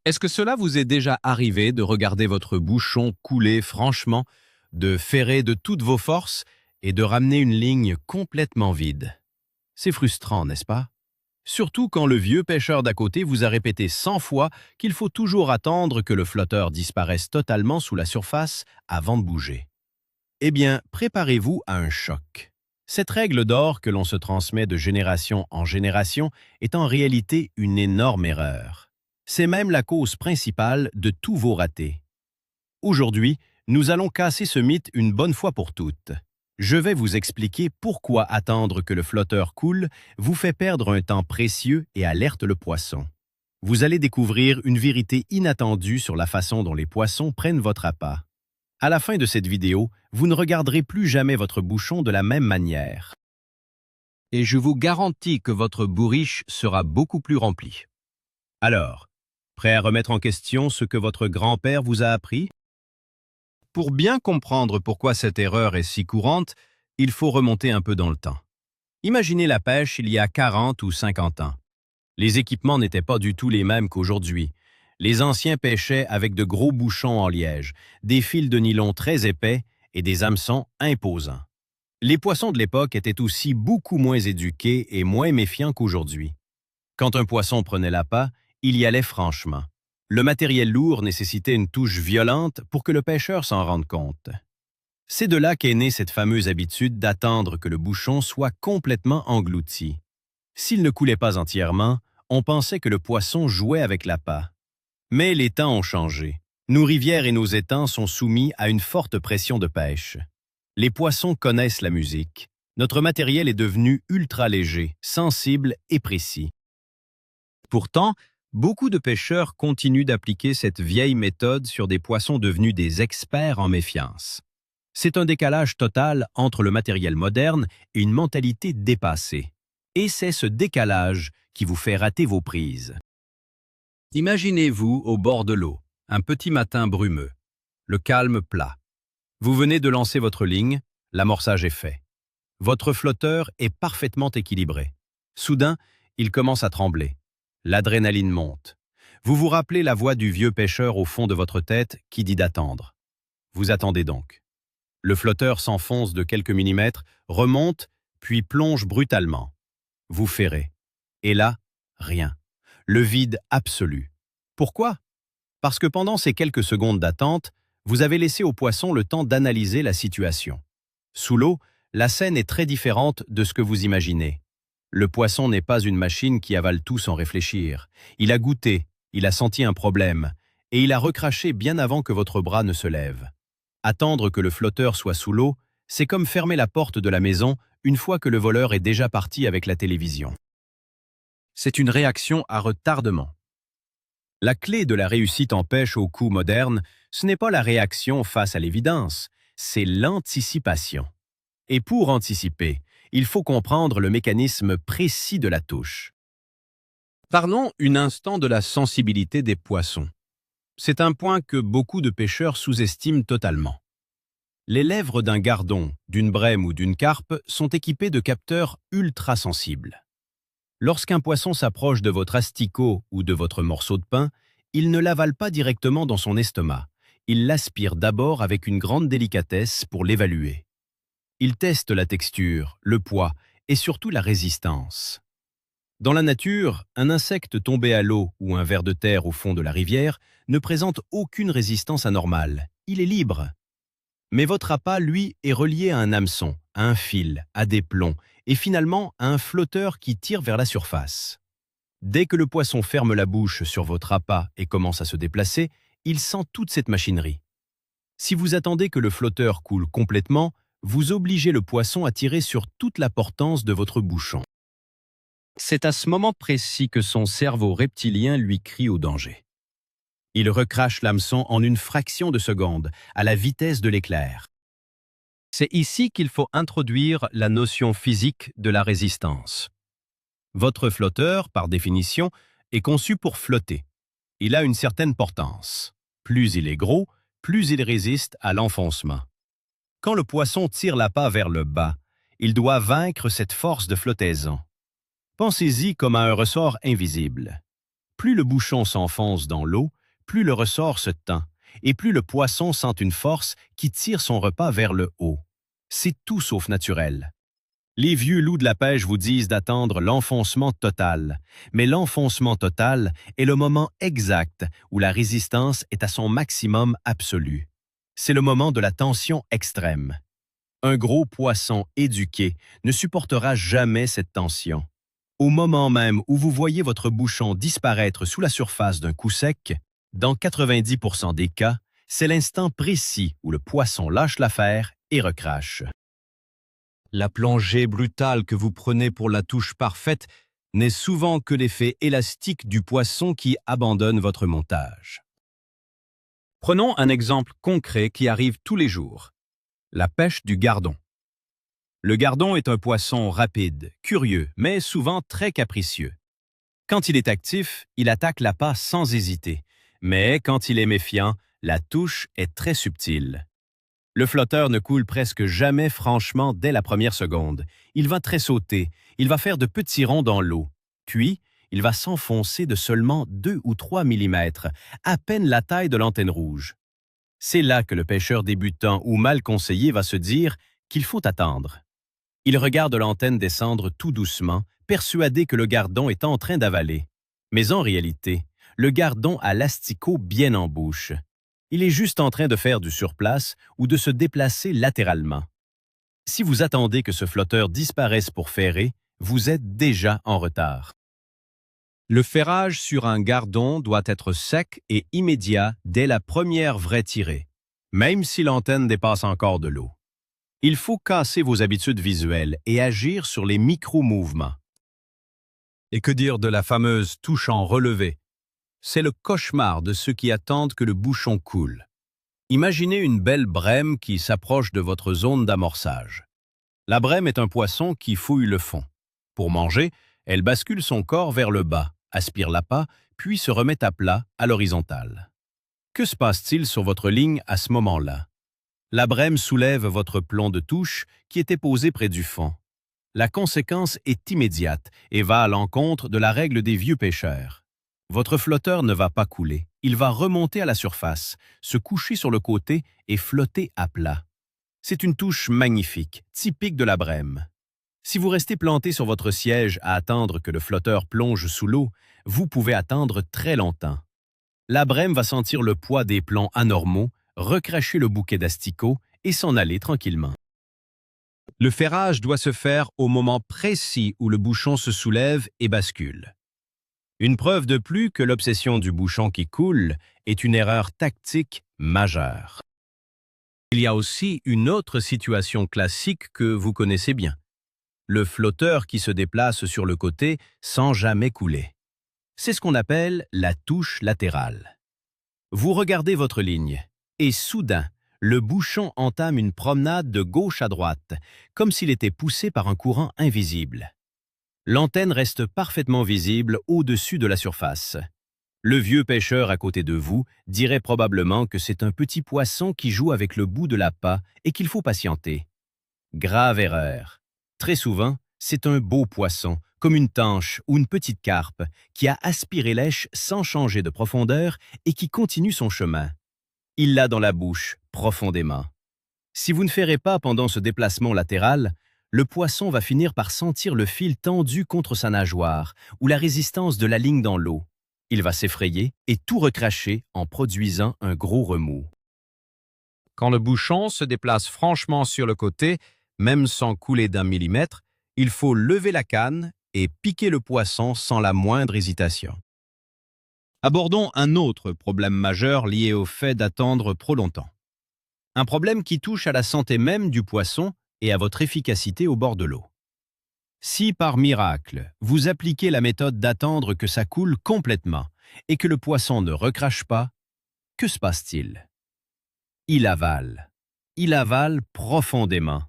Est-ce que cela vous est déjà arrivé de regarder votre bouchon couler franchement, de ferrer de toutes vos forces et de ramener une ligne complètement vide? C'est frustrant, n'est-ce pas? Surtout quand le vieux pêcheur d'à côté vous a répété 100 fois qu'il faut toujours attendre que le flotteur disparaisse totalement sous la surface avant de bouger. Eh bien, préparez-vous à un choc. Cette règle d'or que l'on se transmet de génération en génération est en réalité une énorme erreur. C'est même la cause principale de tous vos ratés. Aujourd'hui, nous allons casser ce mythe une bonne fois pour toutes. Je vais vous expliquer pourquoi attendre que le flotteur coule vous fait perdre un temps précieux et alerte le poisson. Vous allez découvrir une vérité inattendue sur la façon dont les poissons prennent votre appât. À la fin de cette vidéo, vous ne regarderez plus jamais votre bouchon de la même manière. Et je vous garantis que votre bourriche sera beaucoup plus remplie. Alors, prêt à remettre en question ce que votre grand-père vous a appris? Pour bien comprendre pourquoi cette erreur est si courante, il faut remonter un peu dans le temps. Imaginez la pêche il y a 40 ou 50 ans. Les équipements n'étaient pas du tout les mêmes qu'aujourd'hui. Les anciens pêchaient avec de gros bouchons en liège, des fils de nylon très épais et des hameçons imposants. Les poissons de l'époque étaient aussi beaucoup moins éduqués et moins méfiants qu'aujourd'hui. Quand un poisson prenait l'appât, il y allait franchement. Le matériel lourd nécessitait une touche violente pour que le pêcheur s'en rende compte. C'est de là qu'est née cette fameuse habitude d'attendre que le bouchon soit complètement englouti. S'il ne coulait pas entièrement, on pensait que le poisson jouait avec l'appât. Mais les temps ont changé. Nos rivières et nos étangs sont soumis à une forte pression de pêche. Les poissons connaissent la musique. Notre matériel est devenu ultra léger, sensible et précis. Pourtant, beaucoup de pêcheurs continuent d'appliquer cette vieille méthode sur des poissons devenus des experts en méfiance. C'est un décalage total entre le matériel moderne et une mentalité dépassée. Et c'est ce décalage qui vous fait rater vos prises. Imaginez-vous au bord de l'eau, un petit matin brumeux, le calme plat. Vous venez de lancer votre ligne, l'amorçage est fait. Votre flotteur est parfaitement équilibré. Soudain, il commence à trembler. L'adrénaline monte. Vous vous rappelez la voix du vieux pêcheur au fond de votre tête qui dit d'attendre. Vous attendez donc. Le flotteur s'enfonce de quelques millimètres, remonte, puis plonge brutalement. Vous ferrez. Et là, rien. Le vide absolu. Pourquoi? Parce que pendant ces quelques secondes d'attente, vous avez laissé au poisson le temps d'analyser la situation. Sous l'eau, la scène est très différente de ce que vous imaginez. Le poisson n'est pas une machine qui avale tout sans réfléchir. Il a goûté, il a senti un problème, et il a recraché bien avant que votre bras ne se lève. Attendre que le flotteur soit sous l'eau, c'est comme fermer la porte de la maison une fois que le voleur est déjà parti avec la télévision. C'est une réaction à retardement. La clé de la réussite en pêche au coup moderne, ce n'est pas la réaction face à l'évidence, c'est l'anticipation. Et pour anticiper, il faut comprendre le mécanisme précis de la touche. Parlons un instant de la sensibilité des poissons. C'est un point que beaucoup de pêcheurs sous-estiment totalement. Les lèvres d'un gardon, d'une brème ou d'une carpe sont équipées de capteurs ultra-sensibles. Lorsqu'un poisson s'approche de votre asticot ou de votre morceau de pain, il ne l'avale pas directement dans son estomac. Il l'aspire d'abord avec une grande délicatesse pour l'évaluer. Il teste la texture, le poids et surtout la résistance. Dans la nature, un insecte tombé à l'eau ou un ver de terre au fond de la rivière ne présente aucune résistance anormale. Il est libre. Mais votre appât, lui, est relié à un hameçon, à un fil, à des plombs et finalement à un flotteur qui tire vers la surface. Dès que le poisson ferme la bouche sur votre appât et commence à se déplacer, il sent toute cette machinerie. Si vous attendez que le flotteur coule complètement, vous obligez le poisson à tirer sur toute la portance de votre bouchon. C'est à ce moment précis que son cerveau reptilien lui crie au danger. Il recrache l'hameçon en une fraction de seconde, à la vitesse de l'éclair. C'est ici qu'il faut introduire la notion physique de la résistance. Votre flotteur, par définition, est conçu pour flotter. Il a une certaine portance. Plus il est gros, plus il résiste à l'enfoncement. Quand le poisson tire l'appât vers le bas, il doit vaincre cette force de flottaison. Pensez-y comme à un ressort invisible. Plus le bouchon s'enfonce dans l'eau, plus le ressort se tend, et plus le poisson sent une force qui tire son repas vers le haut. C'est tout sauf naturel. Les vieux loups de la pêche vous disent d'attendre l'enfoncement total, mais l'enfoncement total est le moment exact où la résistance est à son maximum absolu. C'est le moment de la tension extrême. Un gros poisson éduqué ne supportera jamais cette tension. Au moment même où vous voyez votre bouchon disparaître sous la surface d'un coup sec, dans 90% des cas, c'est l'instant précis où le poisson lâche l'affaire et recrache. La plongée brutale que vous prenez pour la touche parfaite n'est souvent que l'effet élastique du poisson qui abandonne votre montage. Prenons un exemple concret qui arrive tous les jours. La pêche du gardon. Le gardon est un poisson rapide, curieux, mais souvent très capricieux. Quand il est actif, il attaque l'appât sans hésiter, mais quand il est méfiant, la touche est très subtile. Le flotteur ne coule presque jamais franchement dès la première seconde. Il va tressauter, il va faire de petits ronds dans l'eau. Puis, il va s'enfoncer de seulement 2 ou 3 millimètres, à peine la taille de l'antenne rouge. C'est là que le pêcheur débutant ou mal conseillé va se dire qu'il faut attendre. Il regarde l'antenne descendre tout doucement, persuadé que le gardon est en train d'avaler. Mais en réalité, le gardon a l'asticot bien en bouche. Il est juste en train de faire du surplace ou de se déplacer latéralement. Si vous attendez que ce flotteur disparaisse pour ferrer, vous êtes déjà en retard. Le ferrage sur un gardon doit être sec et immédiat dès la première vraie tirée, même si l'antenne dépasse encore de l'eau. Il faut casser vos habitudes visuelles et agir sur les micro-mouvements. Et que dire de la fameuse touche en relevé? C'est le cauchemar de ceux qui attendent que le bouchon coule. Imaginez une belle brème qui s'approche de votre zone d'amorçage. La brème est un poisson qui fouille le fond. Pour manger, elle bascule son corps vers le bas, aspire l'appât, puis se remet à plat, à l'horizontale. Que se passe-t-il sur votre ligne à ce moment-là? La brème soulève votre plomb de touche qui était posé près du fond. La conséquence est immédiate et va à l'encontre de la règle des vieux pêcheurs. Votre flotteur ne va pas couler, il va remonter à la surface, se coucher sur le côté et flotter à plat. C'est une touche magnifique, typique de la brème. Si vous restez planté sur votre siège à attendre que le flotteur plonge sous l'eau, vous pouvez attendre très longtemps. La brème va sentir le poids des plombs anormaux, recracher le bouquet d'asticots et s'en aller tranquillement. Le ferrage doit se faire au moment précis où le bouchon se soulève et bascule. Une preuve de plus que l'obsession du bouchon qui coule est une erreur tactique majeure. Il y a aussi une autre situation classique que vous connaissez bien. Le flotteur qui se déplace sur le côté sans jamais couler. C'est ce qu'on appelle la touche latérale. Vous regardez votre ligne et soudain, le bouchon entame une promenade de gauche à droite, comme s'il était poussé par un courant invisible. L'antenne reste parfaitement visible au-dessus de la surface. Le vieux pêcheur à côté de vous dirait probablement que c'est un petit poisson qui joue avec le bout de l'appât et qu'il faut patienter. Grave erreur. Très souvent, c'est un beau poisson, comme une tanche ou une petite carpe, qui a aspiré l'èche sans changer de profondeur et qui continue son chemin. Il l'a dans la bouche, profondément. Si vous ne ferrez pas pendant ce déplacement latéral, le poisson va finir par sentir le fil tendu contre sa nageoire ou la résistance de la ligne dans l'eau. Il va s'effrayer et tout recracher en produisant un gros remous. Quand le bouchon se déplace franchement sur le côté, même sans couler d'1 millimètre, il faut lever la canne et piquer le poisson sans la moindre hésitation. Abordons un autre problème majeur lié au fait d'attendre trop longtemps. Un problème qui touche à la santé même du poisson et à votre efficacité au bord de l'eau. Si par miracle, vous appliquez la méthode d'attendre que ça coule complètement et que le poisson ne recrache pas, que se passe-t-il? Il avale. Il avale profondément.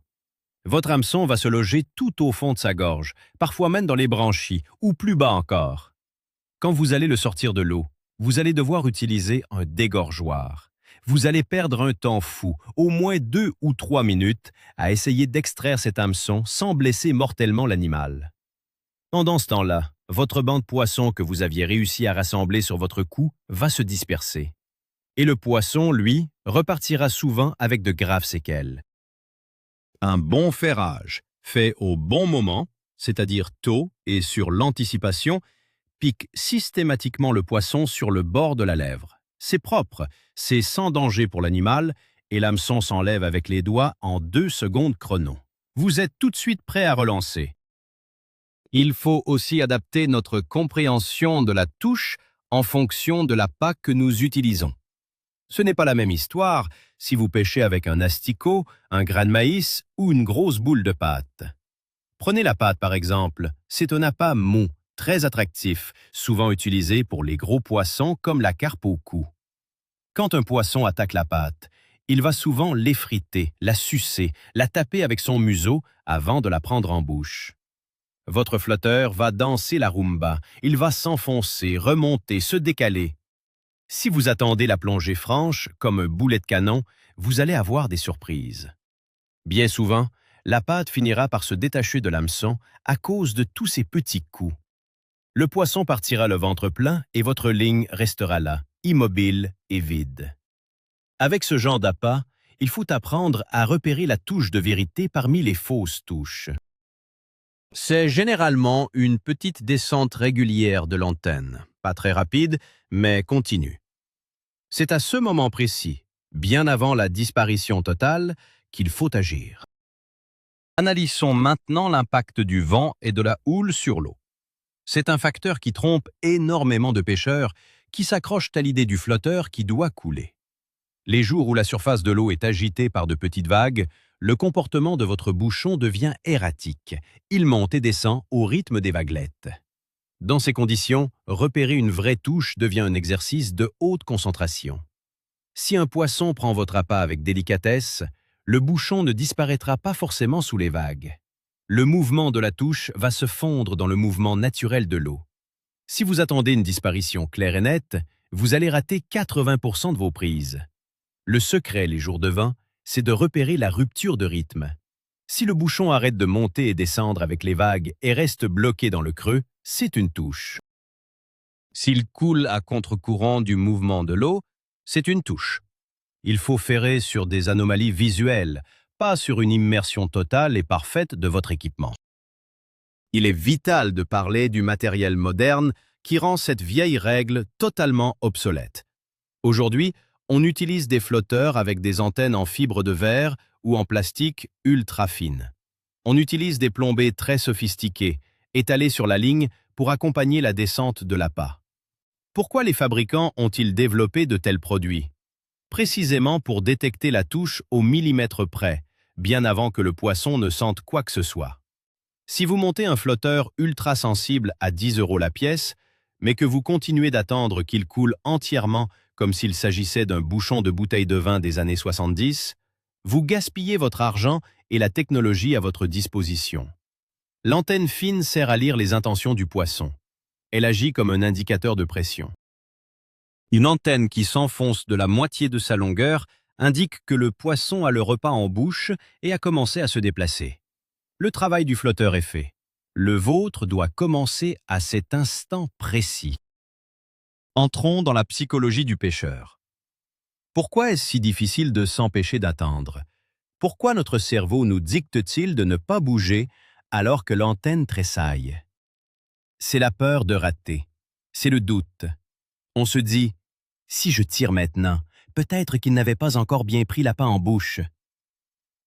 Votre hameçon va se loger tout au fond de sa gorge, parfois même dans les branchies, ou plus bas encore. Quand vous allez le sortir de l'eau, vous allez devoir utiliser un dégorgeoir. Vous allez perdre un temps fou, au moins 2 ou 3 minutes, à essayer d'extraire cet hameçon sans blesser mortellement l'animal. Pendant ce temps-là, votre banc de poissons que vous aviez réussi à rassembler sur votre cou va se disperser. Et le poisson, lui, repartira souvent avec de graves séquelles. Un bon ferrage, fait au bon moment, c'est-à-dire tôt et sur l'anticipation, pique systématiquement le poisson sur le bord de la lèvre. C'est propre, c'est sans danger pour l'animal, et l'hameçon s'enlève avec les doigts en 2 secondes chrono. Vous êtes tout de suite prêt à relancer. Il faut aussi adapter notre compréhension de la touche en fonction de l'appât que nous utilisons. Ce n'est pas la même histoire si vous pêchez avec un asticot, un grain de maïs ou une grosse boule de pâte. Prenez la pâte par exemple, c'est un appât mou, très attractif, souvent utilisé pour les gros poissons comme la carpe au cou. Quand un poisson attaque la pâte, il va souvent l'effriter, la sucer, la taper avec son museau avant de la prendre en bouche. Votre flotteur va danser la rumba, il va s'enfoncer, remonter, se décaler. Si vous attendez la plongée franche, comme un boulet de canon, vous allez avoir des surprises. Bien souvent, la pâte finira par se détacher de l'hameçon à cause de tous ces petits coups. Le poisson partira le ventre plein et votre ligne restera là, immobile et vide. Avec ce genre d'appât, il faut apprendre à repérer la touche de vérité parmi les fausses touches. C'est généralement une petite descente régulière de l'antenne, pas très rapide, mais continue. C'est à ce moment précis, bien avant la disparition totale, qu'il faut agir. Analysons maintenant l'impact du vent et de la houle sur l'eau. C'est un facteur qui trompe énormément de pêcheurs qui s'accrochent à l'idée du flotteur qui doit couler. Les jours où la surface de l'eau est agitée par de petites vagues, le comportement de votre bouchon devient erratique. Il monte et descend au rythme des vaguelettes. Dans ces conditions, repérer une vraie touche devient un exercice de haute concentration. Si un poisson prend votre appât avec délicatesse, le bouchon ne disparaîtra pas forcément sous les vagues. Le mouvement de la touche va se fondre dans le mouvement naturel de l'eau. Si vous attendez une disparition claire et nette, vous allez rater 80% de vos prises. Le secret, les jours de vent, c'est de repérer la rupture de rythme. Si le bouchon arrête de monter et descendre avec les vagues et reste bloqué dans le creux, c'est une touche. S'il coule à contre-courant du mouvement de l'eau, c'est une touche. Il faut ferrer sur des anomalies visuelles, pas sur une immersion totale et parfaite de votre équipement. Il est vital de parler du matériel moderne qui rend cette vieille règle totalement obsolète. Aujourd'hui, on utilise des flotteurs avec des antennes en fibre de verre ou en plastique ultra fine. On utilise des plombées très sophistiquées, étalées sur la ligne pour accompagner la descente de l'appât. Pourquoi les fabricants ont-ils développé de tels produits? Précisément pour détecter la touche au millimètre près, bien avant que le poisson ne sente quoi que ce soit. Si vous montez un flotteur ultra sensible à 10 € la pièce, mais que vous continuez d'attendre qu'il coule entièrement comme s'il s'agissait d'un bouchon de bouteille de vin des années 70, vous gaspillez votre argent et la technologie à votre disposition. L'antenne fine sert à lire les intentions du poisson. Elle agit comme un indicateur de pression. Une antenne qui s'enfonce de la moitié de sa longueur indique que le poisson a le repas en bouche et a commencé à se déplacer. Le travail du flotteur est fait. Le vôtre doit commencer à cet instant précis. Entrons dans la psychologie du pêcheur. Pourquoi est-ce si difficile de s'empêcher d'attendre? Pourquoi notre cerveau nous dicte-t-il de ne pas bouger alors que l'antenne tressaille? C'est la peur de rater. C'est le doute. On se dit, si je tire maintenant, peut-être qu'il n'avait pas encore bien pris l'appât en bouche.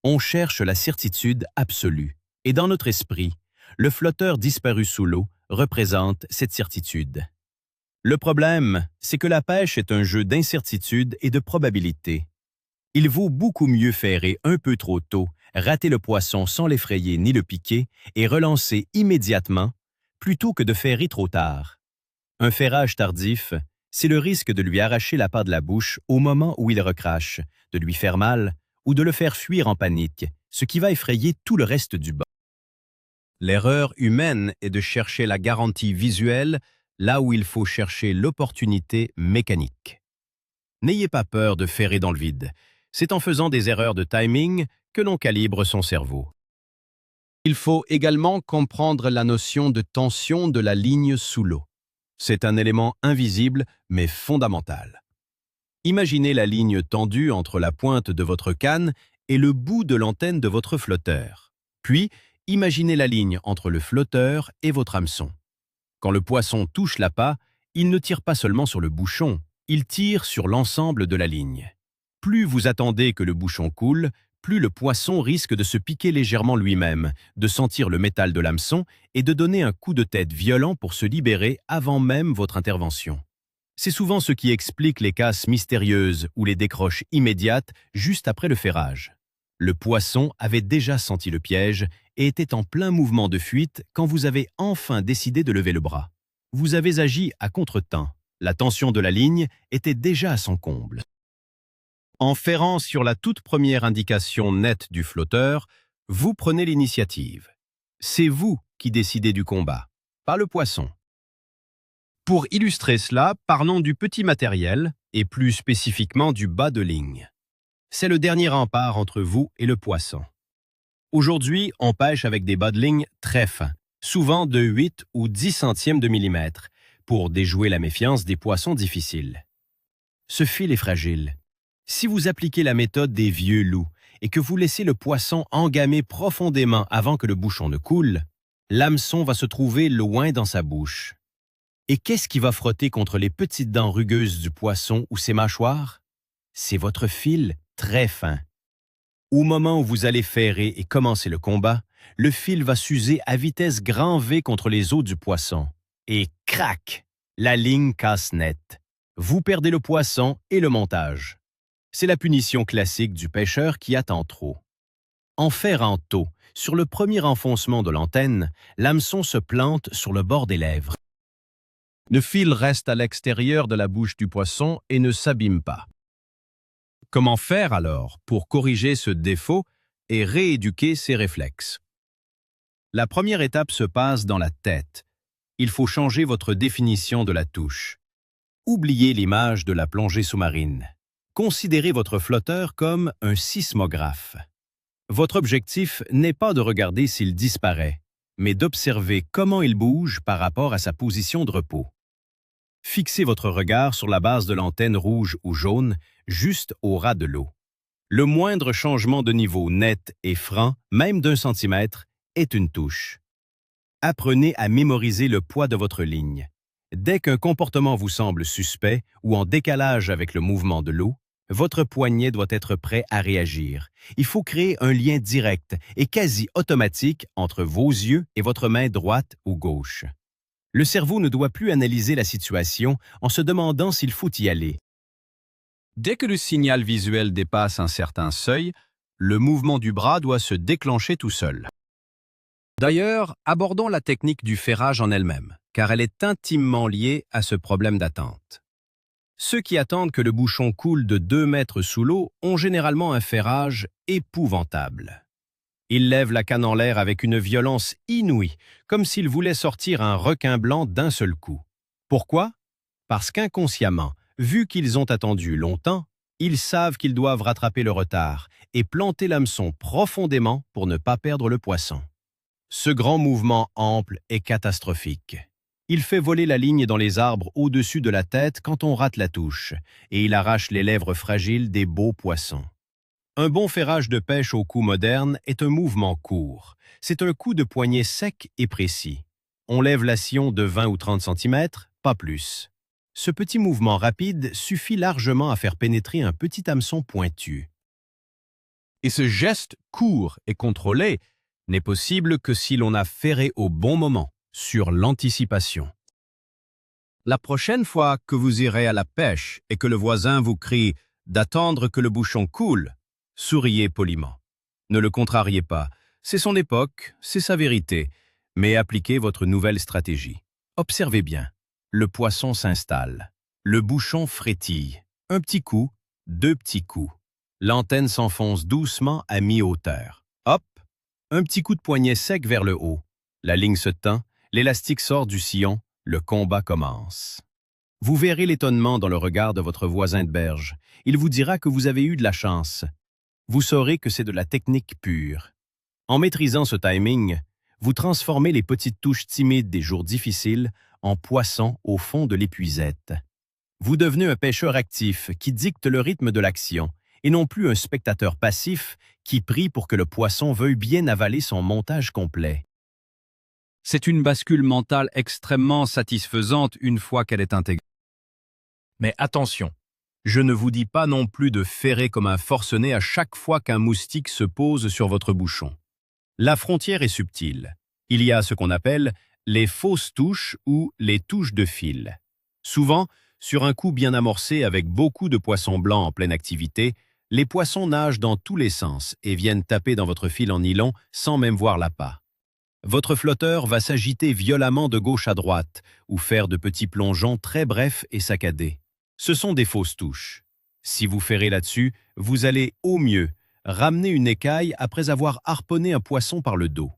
On cherche la certitude absolue. Et dans notre esprit, le flotteur disparu sous l'eau représente cette certitude. Le problème, c'est que la pêche est un jeu d'incertitude et de probabilité. Il vaut beaucoup mieux ferrer un peu trop tôt, rater le poisson sans l'effrayer ni le piquer et relancer immédiatement, plutôt que de ferrer trop tard. Un ferrage tardif, c'est le risque de lui arracher l'appât de la bouche au moment où il recrache, de lui faire mal ou de le faire fuir en panique, ce qui va effrayer tout le reste du banc. L'erreur humaine est de chercher la garantie visuelle là où il faut chercher l'opportunité mécanique. N'ayez pas peur de ferrer dans le vide. C'est en faisant des erreurs de timing que l'on calibre son cerveau. Il faut également comprendre la notion de tension de la ligne sous l'eau. C'est un élément invisible mais fondamental. Imaginez la ligne tendue entre la pointe de votre canne et le bout de l'antenne de votre flotteur. Puis, imaginez la ligne entre le flotteur et votre hameçon. Quand le poisson touche l'appât, il ne tire pas seulement sur le bouchon, il tire sur l'ensemble de la ligne. Plus vous attendez que le bouchon coule, plus le poisson risque de se piquer légèrement lui-même, de sentir le métal de l'hameçon et de donner un coup de tête violent pour se libérer avant même votre intervention. C'est souvent ce qui explique les casses mystérieuses ou les décroches immédiates juste après le ferrage. Le poisson avait déjà senti le piège et était en plein mouvement de fuite quand vous avez enfin décidé de lever le bras. Vous avez agi à contre-temps. La tension de la ligne était déjà à son comble. En ferrant sur la toute première indication nette du flotteur, vous prenez l'initiative. C'est vous qui décidez du combat, pas le poisson. Pour illustrer cela, parlons du petit matériel, et plus spécifiquement du bas de ligne. C'est le dernier rempart entre vous et le poisson. Aujourd'hui, on pêche avec des bas de ligne très fins, souvent de 8 ou 10 centièmes de millimètre, pour déjouer la méfiance des poissons difficiles. Ce fil est fragile. Si vous appliquez la méthode des vieux loups et que vous laissez le poisson engamer profondément avant que le bouchon ne coule, l'hameçon va se trouver loin dans sa bouche. Et qu'est-ce qui va frotter contre les petites dents rugueuses du poisson ou ses mâchoires? C'est votre fil très fin. Au moment où vous allez ferrer et commencer le combat, le fil va s'user à vitesse grand V contre les os du poisson. Et crac! La ligne casse net. Vous perdez le poisson et le montage. C'est la punition classique du pêcheur qui attend trop. En ferrant tôt, sur le premier enfoncement de l'antenne, l'hameçon se plante sur le bord des lèvres. Le fil reste à l'extérieur de la bouche du poisson et ne s'abîme pas. Comment faire alors pour corriger ce défaut et rééduquer ses réflexes? La première étape se passe dans la tête. Il faut changer votre définition de la touche. Oubliez l'image de la plongée sous-marine. Considérez votre flotteur comme un sismographe. Votre objectif n'est pas de regarder s'il disparaît, mais d'observer comment il bouge par rapport à sa position de repos. Fixez votre regard sur la base de l'antenne rouge ou jaune, juste au ras de l'eau. Le moindre changement de niveau net et franc, même d'1 centimètre, est une touche. Apprenez à mémoriser le poids de votre ligne. Dès qu'un comportement vous semble suspect ou en décalage avec le mouvement de l'eau, votre poignet doit être prêt à réagir. Il faut créer un lien direct et quasi automatique entre vos yeux et votre main droite ou gauche. Le cerveau ne doit plus analyser la situation en se demandant s'il faut y aller. Dès que le signal visuel dépasse un certain seuil, le mouvement du bras doit se déclencher tout seul. D'ailleurs, abordons la technique du ferrage en elle-même, car elle est intimement liée à ce problème d'attente. Ceux qui attendent que le bouchon coule de 2 mètres sous l'eau ont généralement un ferrage épouvantable. Ils lèvent la canne en l'air avec une violence inouïe, comme s'ils voulaient sortir un requin blanc d'un seul coup. Pourquoi? Parce qu'inconsciemment, vu qu'ils ont attendu longtemps, ils savent qu'ils doivent rattraper le retard et planter l'hameçon profondément pour ne pas perdre le poisson. Ce grand mouvement ample est catastrophique. Il fait voler la ligne dans les arbres au-dessus de la tête quand on rate la touche, et il arrache les lèvres fragiles des beaux poissons. Un bon ferrage de pêche au coup moderne est un mouvement court. C'est un coup de poignet sec et précis. On lève la sillon de 20 ou 30 cm, pas plus. Ce petit mouvement rapide suffit largement à faire pénétrer un petit hameçon pointu. Et ce geste court et contrôlé n'est possible que si l'on a ferré au bon moment, sur l'anticipation. La prochaine fois que vous irez à la pêche et que le voisin vous crie d'attendre que le bouchon coule, souriez poliment. Ne le contrariez pas, c'est son époque, c'est sa vérité, mais appliquez votre nouvelle stratégie. Observez bien, le poisson s'installe, le bouchon frétille, un petit coup, 2 petits coups. L'antenne s'enfonce doucement à mi-hauteur. Hop, un petit coup de poignet sec vers le haut. La ligne se tend, l'élastique sort du sillon, le combat commence. Vous verrez l'étonnement dans le regard de votre voisin de berge. Il vous dira que vous avez eu de la chance. Vous saurez que c'est de la technique pure. En maîtrisant ce timing, vous transformez les petites touches timides des jours difficiles en poissons au fond de l'épuisette. Vous devenez un pêcheur actif qui dicte le rythme de l'action et non plus un spectateur passif qui prie pour que le poisson veuille bien avaler son montage complet. C'est une bascule mentale extrêmement satisfaisante une fois qu'elle est intégrée. Mais attention, je ne vous dis pas non plus de ferrer comme un forcené à chaque fois qu'un moustique se pose sur votre bouchon. La frontière est subtile. Il y a ce qu'on appelle les fausses touches ou les touches de fil. Souvent, sur un coup bien amorcé avec beaucoup de poissons blancs en pleine activité, les poissons nagent dans tous les sens et viennent taper dans votre fil en nylon sans même voir l'appât. Votre flotteur va s'agiter violemment de gauche à droite ou faire de petits plongeons très brefs et saccadés. Ce sont des fausses touches. Si vous ferrez là-dessus, vous allez, au mieux, ramener une écaille après avoir harponné un poisson par le dos.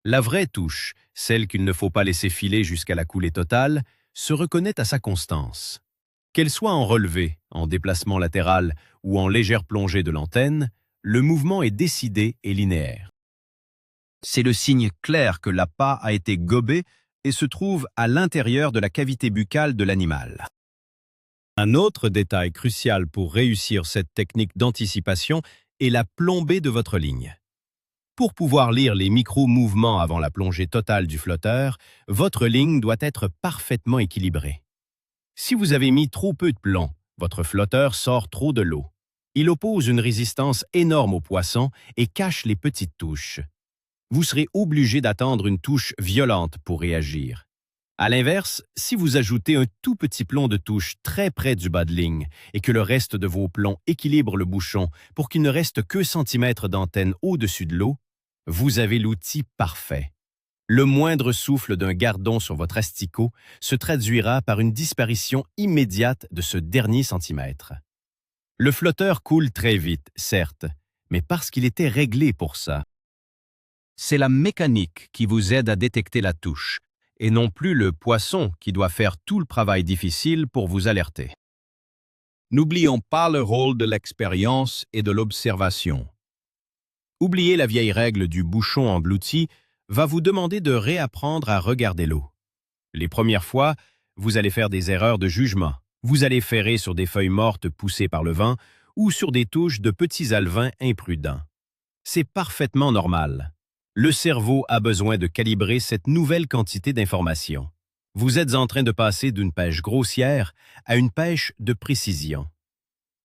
La vraie touche, celle qu'il ne faut pas laisser filer jusqu'à la coulée totale, se reconnaît à sa constance. Qu'elle soit en relevé, en déplacement latéral ou en légère plongée de l'antenne, le mouvement est décidé et linéaire. C'est le signe clair que l'appât a été gobé et se trouve à l'intérieur de la cavité buccale de l'animal. Un autre détail crucial pour réussir cette technique d'anticipation est la plombée de votre ligne. Pour pouvoir lire les micro-mouvements avant la plongée totale du flotteur, votre ligne doit être parfaitement équilibrée. Si vous avez mis trop peu de plomb, votre flotteur sort trop de l'eau. Il oppose une résistance énorme au poisson et cache les petites touches. Vous serez obligé d'attendre une touche violente pour réagir. À l'inverse, si vous ajoutez un tout petit plomb de touche très près du bas de ligne et que le reste de vos plombs équilibre le bouchon pour qu'il ne reste que centimètres d'antenne au-dessus de l'eau, vous avez l'outil parfait. Le moindre souffle d'un gardon sur votre asticot se traduira par une disparition immédiate de ce dernier centimètre. Le flotteur coule très vite, certes, mais parce qu'il était réglé pour ça. C'est la mécanique qui vous aide à détecter la touche, et non plus le poisson qui doit faire tout le travail difficile pour vous alerter. N'oublions pas le rôle de l'expérience et de l'observation. Oublier la vieille règle du bouchon englouti va vous demander de réapprendre à regarder l'eau. Les premières fois, vous allez faire des erreurs de jugement. Vous allez ferrer sur des feuilles mortes poussées par le vent ou sur des touches de petits alevins imprudents. C'est parfaitement normal. Le cerveau a besoin de calibrer cette nouvelle quantité d'informations. Vous êtes en train de passer d'une pêche grossière à une pêche de précision.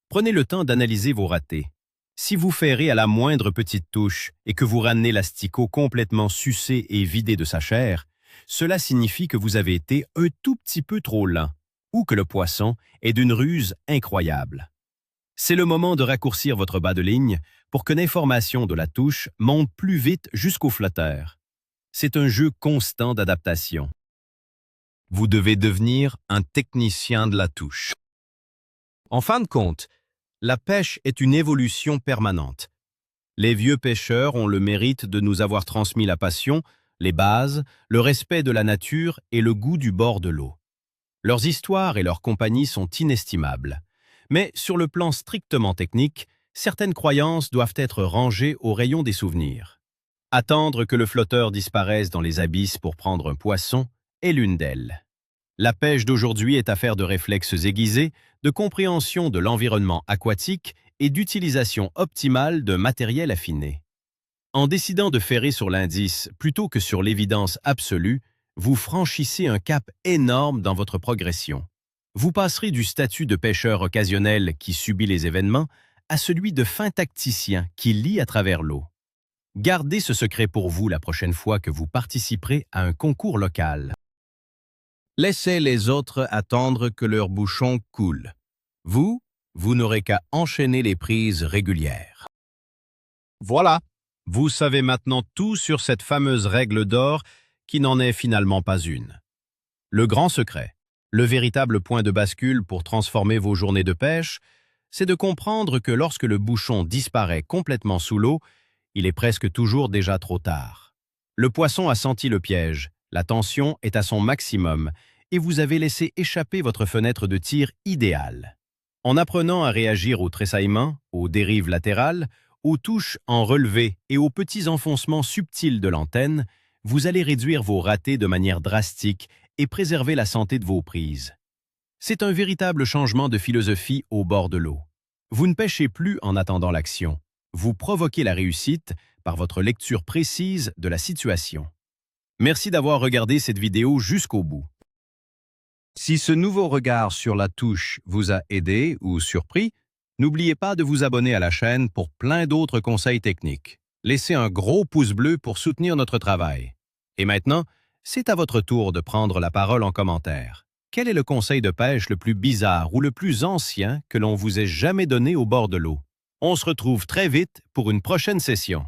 Prenez le temps d'analyser vos ratés. Si vous ferrez à la moindre petite touche et que vous ramenez l'asticot complètement sucé et vidé de sa chair, cela signifie que vous avez été un tout petit peu trop lent ou que le poisson est d'une ruse incroyable. C'est le moment de raccourcir votre bas de ligne pour que l'information de la touche monte plus vite jusqu'au flotteur. C'est un jeu constant d'adaptation. Vous devez devenir un technicien de la touche. En fin de compte, la pêche est une évolution permanente. Les vieux pêcheurs ont le mérite de nous avoir transmis la passion, les bases, le respect de la nature et le goût du bord de l'eau. Leurs histoires et leurs compagnies sont inestimables. Mais sur le plan strictement technique, certaines croyances doivent être rangées au rayon des souvenirs. Attendre que le flotteur disparaisse dans les abysses pour prendre un poisson est l'une d'elles. La pêche d'aujourd'hui est affaire de réflexes aiguisés, de compréhension de l'environnement aquatique et d'utilisation optimale d'un matériel affiné. En décidant de ferrer sur l'indice plutôt que sur l'évidence absolue, vous franchissez un cap énorme dans votre progression. Vous passerez du statut de pêcheur occasionnel qui subit les événements à celui de fin tacticien qui lit à travers l'eau. Gardez ce secret pour vous la prochaine fois que vous participerez à un concours local. Laissez les autres attendre que leur bouchon coule. Vous n'aurez qu'à enchaîner les prises régulières. Voilà, vous savez maintenant tout sur cette fameuse règle d'or qui n'en est finalement pas une. Le grand secret, le véritable point de bascule pour transformer vos journées de pêche, c'est de comprendre que lorsque le bouchon disparaît complètement sous l'eau, il est presque toujours déjà trop tard. Le poisson a senti le piège, la tension est à son maximum et vous avez laissé échapper votre fenêtre de tir idéale. En apprenant à réagir aux tressaillements, aux dérives latérales, Aux touches en relevé et aux petits enfoncements subtils de l'antenne, vous allez réduire vos ratés de manière drastique et préserver la santé de vos prises. C'est un véritable changement de philosophie au bord de l'eau. Vous ne pêchez plus en attendant l'action. Vous provoquez la réussite par votre lecture précise de la situation. Merci d'avoir regardé cette vidéo jusqu'au bout. Si ce nouveau regard sur la touche vous a aidé ou surpris, n'oubliez pas de vous abonner à la chaîne pour plein d'autres conseils techniques. Laissez un gros pouce bleu pour soutenir notre travail. Et maintenant, c'est à votre tour de prendre la parole en commentaire. Quel est le conseil de pêche le plus bizarre ou le plus ancien que l'on vous ait jamais donné au bord de l'eau? On se retrouve très vite pour une prochaine session.